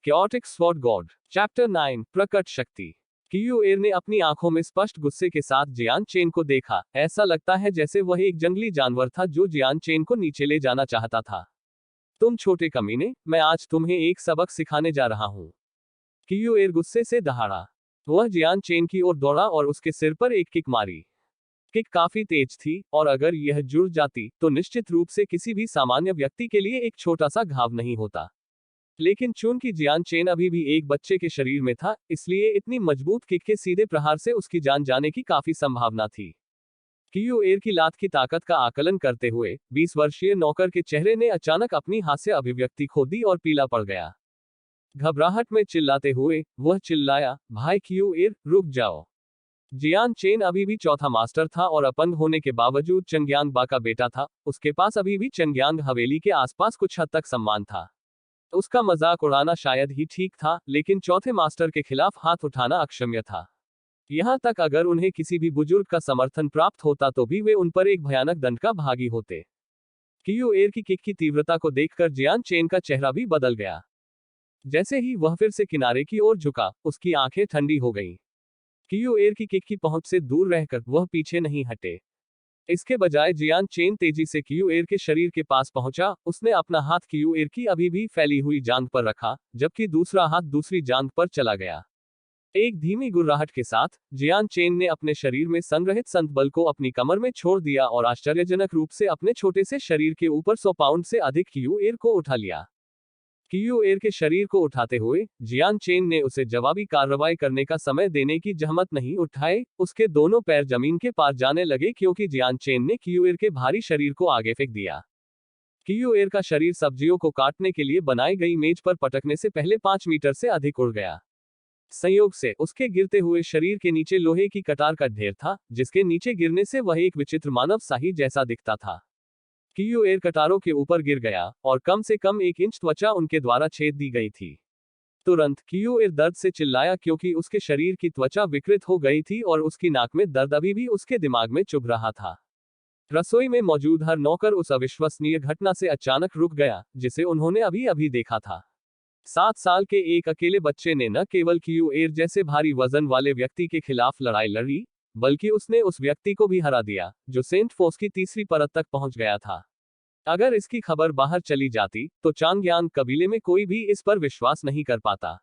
Chaotic Sword God chapter 9 प्रकट शक्ति। कियू एर ने अपनी आंखों में स्पष्ट गुस्से के साथ जियान चेन को देखा। ऐसा लगता है जैसे वह एक जंगली जानवर था जो जियान चेन को नीचे ले जाना चाहता था। तुम छोटे कमीने, मैं आज तुम्हें एक सबक सिखाने जा रहा हूं। कियू एर गुस्से से दहाड़ा। वह जियान चेन की ओर दौड़ा और उसके सिर पर एक किक मारी। किक काफी तेज थी और अगर यह जुड़ जाती तो निश्चित रूप से किसी भी सामान्य व्यक्ति के लिए एक छोटा सा घाव नहीं होता। लेकिन चूंकि जियान चेन अभी भी एक बच्चे के शरीर में था, इसलिए इतनी मजबूत किक के सीधे प्रहार से उसकी जान जाने की काफी संभावना थी। कियू एर की लात की ताकत का आकलन करते हुए 20 वर्षीय नौकर के चेहरे ने अचानक अपनी हास्य अभिव्यक्ति खो दी और पीला पड़ गया। घबराहट में चिल्लाते हुए वह चिल्लाया, भाई कियू एर, रुक जाओ। जियान चेन अभी भी चौथा मास्टर था और अपंग होने के बावजूद चंग्यांग बा का बेटा था। उसके पास अभी भी चंग्यांग हवेली के आसपास कुछ हद तक सम्मान था। उसका मजाक उड़ाना शायद ही ठीक था, लेकिन चौथे मास्टर के खिलाफ हाथ उठाना अक्षम्य था। यहां तक अगर उन्हें किसी भी बुजुर्ग का समर्थन प्राप्त होता तो भी वे उन पर एक भयानक दंड का भागी होते। कियू एर की किक की तीव्रता को देखकर जियान चेन का चेहरा भी बदल गया। जैसे ही वह फिर से किनारे की ओर झुका, उसकी आंखें ठंडी हो गईं। कियू एर की किक की पहुंच से दूर रहकर वह पीछे नहीं हटे। इसके बजाय जियान चेन तेजी से कियू एर के शरीर के पास पहुंचा। उसने अपना हाथ कियू एर की अभी भी फैली हुई जांघ पर रखा, जबकि दूसरा हाथ दूसरी जांघ पर चला गया। एक धीमी गुर्राहट के साथ जियान चेन ने अपने शरीर में संग्रहित संत बल को अपनी कमर में छोड़ दिया और आश्चर्यजनक रूप से अपने छोटे से शरीर के ऊपर 100 पाउंड से अधिक कियू एर को उठा लिया। कियू एर के शरीर को उठाते हुए जियान चेन ने उसे जवाबी कार्रवाई करने का समय देने की जहमत नहीं उठाई। उसके दोनों पैर जमीन के पार जाने लगे क्योंकि जियान चेन ने कियू एर के भारी शरीर को आगे फेंक दिया। कियू एर का शरीर सब्जियों को काटने के लिए बनाई गई मेज पर पटकने से पहले 5 मीटर से अधिक उड़ गया। संयोग से उसके गिरते हुए शरीर के नीचे लोहे की कटार का ढेर था, जिसके नीचे गिरने से वह एक विचित्र मानव शाही जैसा दिखता था। कियू एर कटारों के ऊपर गिर गया और कम से कम 1 इंच त्वचा उनके द्वारा छेद दी गई थी। तुरंत कियू एर दर्द से चिल्लाया क्योंकि उसके शरीर की त्वचा विकृत हो गई थी और उसकी नाक में दर्द अभी भी उसके दिमाग में चुभ रहा था। रसोई में मौजूद हर नौकर उस अविश्वसनीय घटना से अचानक रुक गया, जिसे उन्होंने अभी अभी देखा था। 7 साल के एक अकेले बच्चे ने न केवल कियू एर जैसे भारी वजन वाले व्यक्ति के खिलाफ लड़ाई लड़ी, बल्कि उसने उस व्यक्ति को भी हरा दिया जो सेंट फोर्स की तीसरी परत तक पहुंच गया था। अगर इसकी खबर बाहर चली जाती तो चांगयांग कबीले में कोई भी इस पर विश्वास नहीं कर पाता।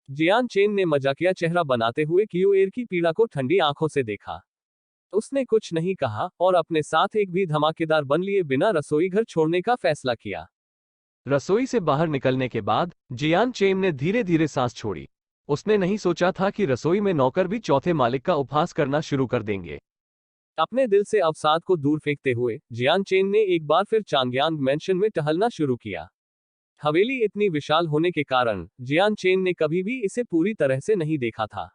जियान चेन ने मजाकिया चेहरा बनाते हुए कियू एर की पीड़ा को ठंडी आंखों से देखा। उसने कुछ नहीं कहा और अपने साथ एक भी धमाकेदार बन लिए बिना रसोई घर छोड़ने का फैसला किया। रसोई से बाहर निकलने के बाद जियान चेन ने धीरे धीरे सांस छोड़ी। उसने नहीं सोचा था कि रसोई में नौकर भी चौथे मालिक का उपहास करना शुरू कर देंगे। अपने दिल से अवसाद को दूर फेंकते हुए जियान चेन ने एक बार फिर चांगयांग मैंशन में टहलना शुरू किया। हवेली इतनी विशाल होने के कारण जियान चेन ने कभी भी इसे पूरी तरह से नहीं देखा था।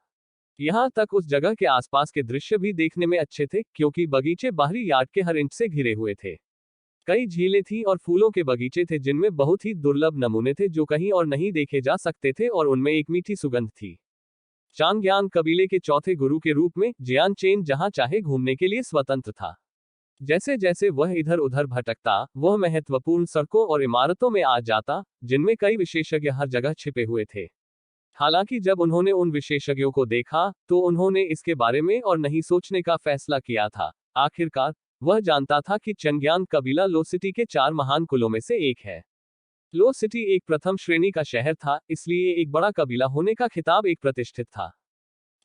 यहां तक उस जगह के आसपास के दृश्य भी देखने में अच्छे थे, क्योंकि बगीचे बाहरी यार्ड के हर इंच से घिरे हुए थे। कई झीलें थीं और फूलों के बगीचे थे जिनमें बहुत ही दुर्लभ नमूने थे जो कहीं और नहीं देखे जा सकते थे, और उनमें एक मीठी सुगंध थी। चांगयांग कबीले के चौथे गुरु के रूप में जियान चेन जहां चाहे घूमने के लिए स्वतंत्र था। जैसे जैसे वह इधर उधर भटकता, वह महत्वपूर्ण सड़कों और इमारतों में आ जाता, जिनमें कई विशेषज्ञ हर जगह छिपे हुए थे। हालांकि जब उन्होंने उन विशेषज्ञों को देखा तो उन्होंने इसके बारे में और नहीं सोचने का फैसला किया था। आखिरकार वह जानता था कि चंग्यांग कबीला लो सिटी के 4 महान कुलों में से एक है। लो सिटी एक प्रथम श्रेणी का शहर था, इसलिए एक बड़ा कबीला होने का खिताब एक प्रतिष्ठित था।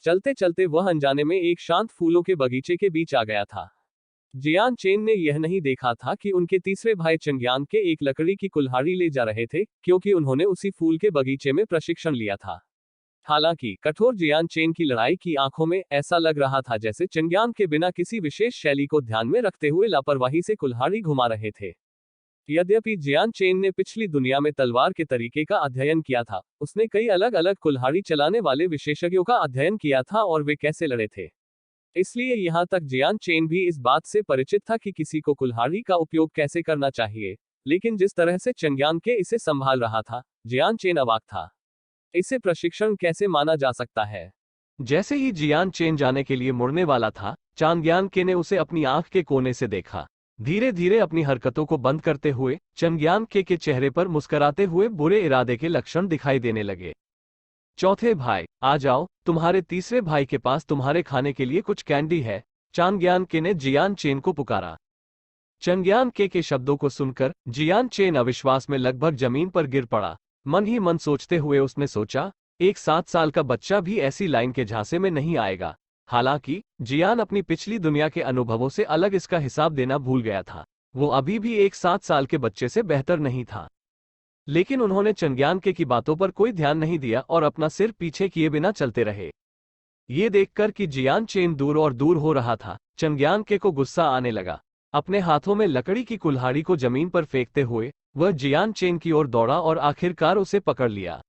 चलते चलते वह अनजाने में एक शांत फूलों के बगीचे के बीच आ गया था। जियान चेन ने यह नहीं देखा था कि उनके तीसरे भाई चंग्यांग के एक लकड़ी की कुल्हाड़ी ले जा रहे थे, क्योंकि उन्होंने उसी फूल के बगीचे में प्रशिक्षण लिया था। हालांकि कठोर जियान चेन की लड़ाई की आंखों में ऐसा लग रहा था जैसे चंग्यांग के बिना किसी विशेष शैली को ध्यान में रखते हुए लापरवाही से कुल्हाड़ी घुमा रहे थे। यद्यपि जियान चेन ने पिछली दुनिया में तलवार के तरीके का अध्ययन किया था, उसने कई अलग अलग कुल्हाड़ी चलाने वाले विशेषज्ञों का अध्ययन किया था और वे कैसे लड़े थे। इसलिए यहां तक जियान चेन भी इस बात से परिचित था कि किसी को कुल्हाड़ी का उपयोग कैसे करना चाहिए, लेकिन जिस तरह से चंग्यांग के इसे संभाल रहा था, जियान चेन अवाक था। इसे प्रशिक्षण कैसे माना जा सकता है? जैसे ही जियान चेन जाने के लिए मुड़ने वाला था, चांगयांग के ने उसे अपनी आंख के कोने से देखा। धीरे धीरे अपनी हरकतों को बंद करते हुए चंग्यान के चेहरे पर मुस्कुराते हुए बुरे इरादे के लक्षण दिखाई देने लगे। चौथे भाई, आ जाओ, तुम्हारे तीसरे भाई के पास तुम्हारे खाने के लिए कुछ कैंडी है, चांग्यान के ने जियान चेन को पुकारा। चंग्यान के शब्दों को सुनकर जियान चेन अविश्वास में लगभग जमीन पर गिर पड़ा। मन ही मन सोचते हुए उसने सोचा, एक 7 साल का बच्चा भी ऐसी लाइन के झांसे में नहीं आएगा। हालांकि जियान अपनी पिछली दुनिया के अनुभवों से अलग इसका हिसाब देना भूल गया था। वो अभी भी एक 7 साल के बच्चे से बेहतर नहीं था। लेकिन उन्होंने चंग्यान की बातों पर कोई ध्यान नहीं दिया और अपना सिर पीछे किए बिना चलते रहे। ये देखकर कि जियान चेन दूर और दूर हो रहा था, चंग्यान को गुस्सा आने लगा। अपने हाथों में लकड़ी की कुल्हाड़ी को जमीन पर फेंकते हुए वह जियान चेन की ओर दौड़ा और आखिरकार उसे पकड़ लिया।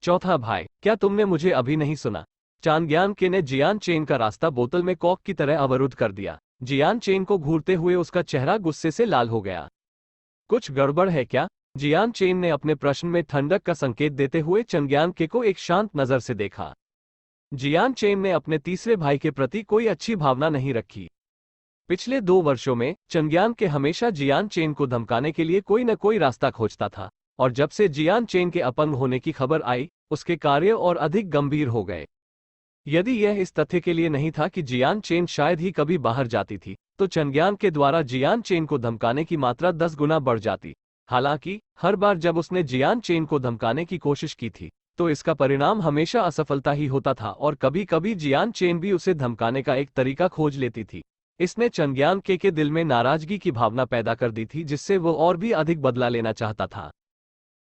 चौथा भाई, क्या तुमने मुझे अभी नहीं सुना? चांग्यान ने जियान चेन का रास्ता बोतल में कॉक की तरह अवरुद्ध कर दिया। जियान चेन को घूरते हुए उसका चेहरा गुस्से से लाल हो गया। कुछ गड़बड़ है क्या? जियान चेन ने अपने प्रश्न में ठंडक का संकेत देते हुए चंग्यान को एक शांत नजर से देखा। जियान चेन ने अपने तीसरे भाई के प्रति कोई अच्छी भावना नहीं रखी। पिछले 2 वर्षों में चंग्यान हमेशा जियान चेन को धमकाने के लिए कोई न कोई रास्ता खोजता था, और जब से जियान चेन के अपंग होने की खबर आई, उसके कार्य और अधिक गंभीर हो गए। यदि यह इस तथ्य के लिए नहीं था कि जियान चेन शायद ही कभी बाहर जाती थी, तो चंग्यान के द्वारा जियान चेन को धमकाने की मात्रा 10 गुना बढ़ जाती। हालांकि हर बार जब उसने जियान चेन को धमकाने की कोशिश की थी, तो इसका परिणाम हमेशा असफलता ही होता था और कभी कभी जियान चेन भी उसे धमकाने का एक तरीका खोज लेती थी। इसने चंग्यान के दिल में नाराजगी की भावना पैदा कर दी थी, जिससे वो और भी अधिक बदला लेना चाहता था।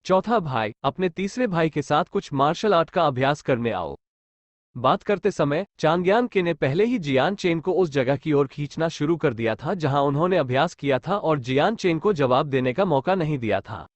चौथा भाई, अपने तीसरे भाई के साथ कुछ मार्शल आर्ट का अभ्यास करने आओ। बात करते समय चांग्यान ने पहले ही जियान चेन को उस जगह की ओर खींचना शुरू कर दिया था जहां उन्होंने अभ्यास किया था और जियान चेन को जवाब देने का मौका नहीं दिया था।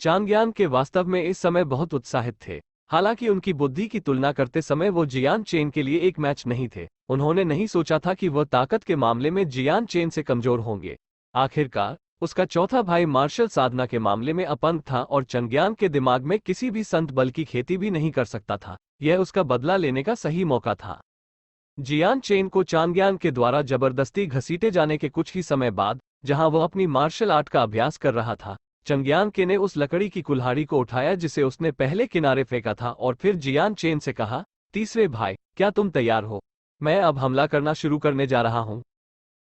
चांग्यान वास्तव में इस समय बहुत उत्साहित थे। हालांकि उनकी बुद्धि की तुलना करते समय वो जियान चेन के लिए एक मैच नहीं थे। उन्होंने नहीं सोचा था कि वह ताकत के मामले में जियान चेन से कमजोर होंगे। आखिरकार उसका चौथा भाई मार्शल साधना के मामले में अपंग था और चंग्यान के दिमाग में किसी भी संत बल की खेती भी नहीं कर सकता था। यह उसका बदला लेने का सही मौका था। जियान चेन को चांग्यान के द्वारा जबरदस्ती घसीटे जाने के कुछ ही समय बाद, जहां वह अपनी मार्शल आर्ट का अभ्यास कर रहा था, चंग्यान ने उस लकड़ी की कुल्हाड़ी को उठाया जिसे उसने पहले किनारे फेंका था और फिर जियान चेन से कहा, तीसरे भाई, क्या तुम तैयार हो? मैं अब हमला करना शुरू करने जा रहा हूं।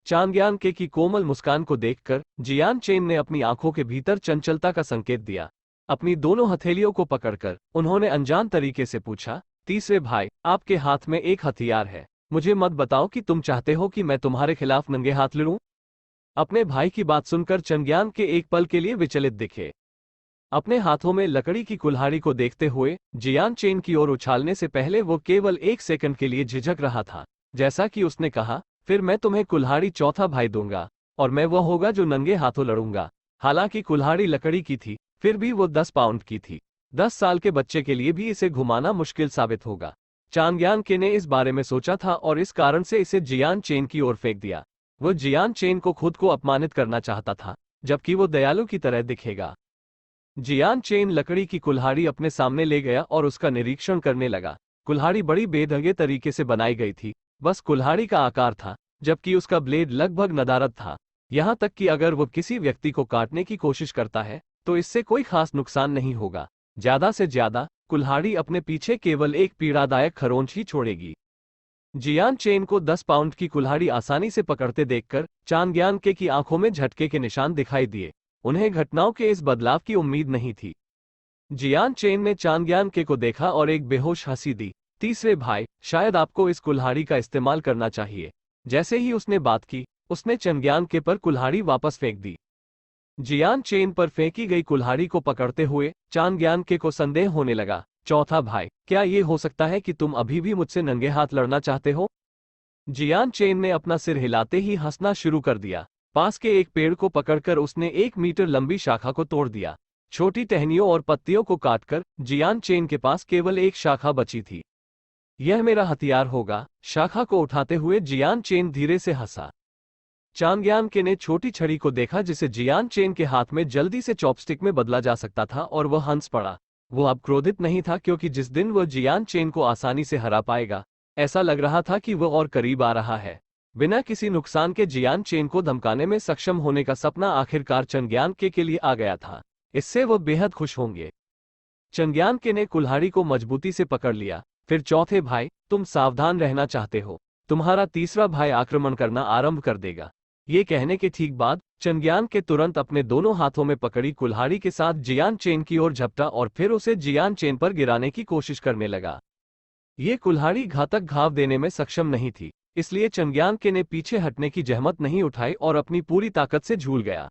चांग्यान की कोमल मुस्कान को देखकर जियान चेन ने अपनी आंखों के भीतर चंचलता का संकेत दिया। अपनी दोनों हथेलियों को पकड़कर उन्होंने अनजान तरीके से पूछा, तीसरे भाई, आपके हाथ में एक हथियार है। मुझे मत बताओ कि तुम चाहते हो कि मैं तुम्हारे खिलाफ नंगे हाथ लड़ूं? अपने भाई की बात सुनकर चंग्यान एक पल के लिए विचलित दिखे। अपने हाथों में लकड़ी की कुल्हाड़ी को देखते हुए जियान चेन की ओर उछालने से पहले वो केवल 1 सेकंड के लिए झिझक रहा था। जैसा कि उसने कहा, फिर मैं तुम्हें कुल्हाड़ी चौथा भाई दूंगा और मैं वह होगा जो नंगे हाथों लड़ूंगा। हालांकि कुल्हाड़ी लकड़ी की थी, फिर भी वो 10 पाउंड की थी। 10 साल के बच्चे के लिए भी इसे घुमाना मुश्किल साबित होगा। चांग्यान ने इस बारे में सोचा था और इस कारण से इसे जियान चेन की ओर फेंक दिया। वो जियान चेन को खुद को अपमानित करना चाहता था, जबकि वो दयालु की तरह दिखेगा। जियान चेन लकड़ी की कुल्हाड़ी अपने सामने ले गया और उसका निरीक्षण करने लगा। कुल्हाड़ी बड़ी बेढंगे तरीके से बनाई गई थी। बस कुल्हाड़ी का आकार था, जबकि उसका ब्लेड लगभग नदारद था। यहां तक कि अगर वो किसी व्यक्ति को काटने की कोशिश करता है तो इससे कोई खास नुकसान नहीं होगा। ज्यादा से ज्यादा कुल्हाड़ी अपने पीछे केवल एक पीड़ादायक खरोंच ही छोड़ेगी। जियान चेन को 10 पाउंड की कुल्हाड़ी आसानी से पकड़ते देखकर चांग्यान की आंखों में झटके के निशान दिखाई दिए। उन्हें घटनाओं के इस बदलाव की उम्मीद नहीं थी। जियान चेन ने चांग्यान को देखा और एक बेहोश हंसी दी। तीसरे भाई, शायद आपको इस कुल्हाड़ी का इस्तेमाल करना चाहिए। जैसे ही उसने बात की, उसने चंग्यान पर कुल्हाड़ी वापस फेंक दी। जियान चेन पर फेंकी गई कुल्हाड़ी को पकड़ते हुए चांग्यान को संदेह होने लगा। चौथा भाई, क्या ये हो सकता है कि तुम अभी भी मुझसे नंगे हाथ लड़ना चाहते हो? जियान चेन ने अपना सिर हिलाते ही हंसना शुरू कर दिया। पास के एक पेड़ को पकड़कर उसने 1 मीटर लंबी शाखा को तोड़ दिया। छोटी टहनियों और पत्तियों को काटकर जियान चेन के पास केवल एक शाखा बची थी। यह मेरा हथियार होगा। शाखा को उठाते हुए जियान चेन धीरे से हंसा। चांग्यान ने छोटी छड़ी को देखा जिसे जियान चेन के हाथ में जल्दी से चॉपस्टिक में बदला जा सकता था और वह हंस पड़ा। वो अब क्रोधित नहीं था, क्योंकि जिस दिन वह जियान चेन को आसानी से हरा पाएगा, ऐसा लग रहा था कि वह और करीब आ रहा है। बिना किसी नुकसान के जियान चेन को धमकाने में सक्षम होने का सपना आखिरकार चंग्यान के लिए आ गया था। इससे वो बेहद खुश होंगे। चंग्यान के ने कुल्हाड़ी को मजबूती से पकड़ लिया। फिर चौथे भाई, तुम सावधान रहना चाहते हो, तुम्हारा तीसरा भाई आक्रमण करना आरंभ कर देगा। ये कहने के ठीक बाद चंग्यान के तुरंत अपने दोनों हाथों में पकड़ी कुल्हाड़ी के साथ जियान चेन की ओर झपटा और फिर उसे जियान चेन पर गिराने की कोशिश करने लगा। ये कुल्हाड़ी घातक घाव देने में सक्षम नहीं थी, इसलिए चंग्यान के ने पीछे हटने की जहमत नहीं उठाई और अपनी पूरी ताकत से झूल गया।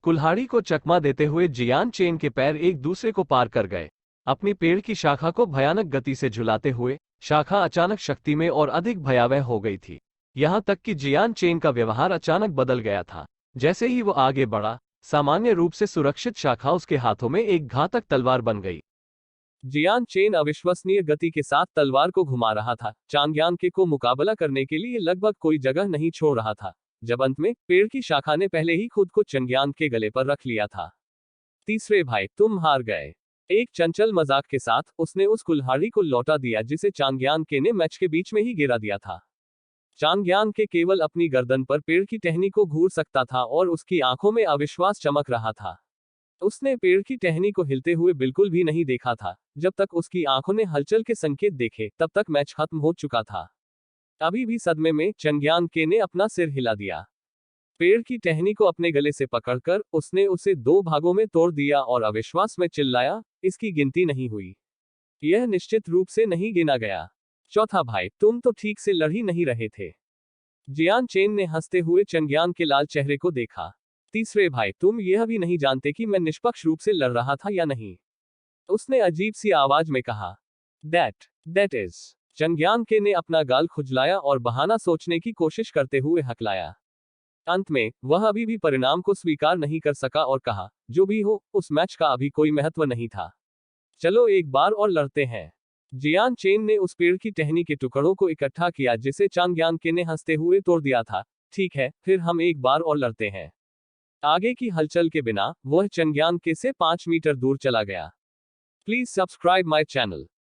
कुल्हाड़ी को चकमा देते हुए जियान चेन के पैर एक दूसरे को पार कर गए। अपनी पेड़ की शाखा को भयानक गति से झुलाते हुए शाखा अचानक शक्ति में और अधिक भयावह हो गई थी। यहां तक कि जियान चेन का व्यवहार अचानक बदल गया था। जैसे ही वो आगे बढ़ा, सामान्य रूप से सुरक्षित शाखा उसके हाथों में एक घातक तलवार बन गई। जियान चेन अविश्वसनीय गति के साथ तलवार को घुमा रहा था। चांग्यान के को मुकाबला करने के लिए लगभग कोई जगह नहीं छोड़ रहा था, जब अंत में पेड़ की शाखा ने पहले ही खुद को चंग्यान के गले पर रख लिया था। तीसरे भाई, तुम हार गए। एक चंचल मजाक के साथ उसने उस कुल्हाड़ी को लौटा दिया जिसे चांग्यान के ने मैच के बीच में ही गिरा दिया था। चांग्यान के केवल अपनी गर्दन पर पेड़ की टहनी को घूर सकता था और उसकी आंखों में अविश्वास चमक रहा था। उसने पेड़ की टहनी को हिलते हुए बिल्कुल भी नहीं देखा था। जब तक उसकी आंखों ने हलचल के संकेत देखे, तब तक मैच खत्म हो चुका था। अभी भी सदमे में चंग्यान के ने अपना सिर हिला दिया। पेड़ की टहनी को अपने गले से पकड़कर उसने उसे दो भागों में तोड़ दिया और अविश्वास में चिल्लाया, इसकी गिनती नहीं हुई। यह निश्चित रूप से नहीं गिना गया। चौथा भाई, तुम तो ठीक से लड़ ही नहीं रहे थे। जियान चेन ने हंसते हुए चंग्यान के लाल चेहरे को देखा। तीसरे भाई, तुम यह भी नहीं जानते कि मैं निष्पक्ष रूप से लड़ रहा था या नहीं, उसने अजीब सी आवाज में कहा। That is. चंग्यान के ने अपना गाल खुजलाया और बहाना सोचने की कोशिश करते हुए हकलाया। अंत में वह अभी भी परिणाम को स्वीकार नहीं कर सका और कहा, जो भी हो, उस मैच का अभी कोई महत्व नहीं था। चलो एक बार और लड़ते हैं। जियान चेन ने उस पेड़ की टहनी के टुकड़ों को इकट्ठा किया जिसे चांग्यान के ने हंसते हुए तोड़ दिया था। ठीक है, फिर हम एक बार और लड़ते हैं। आगे की हलचल के बिना वह चंग्यान के से 5 मीटर दूर चला गया। Please subscribe my channel.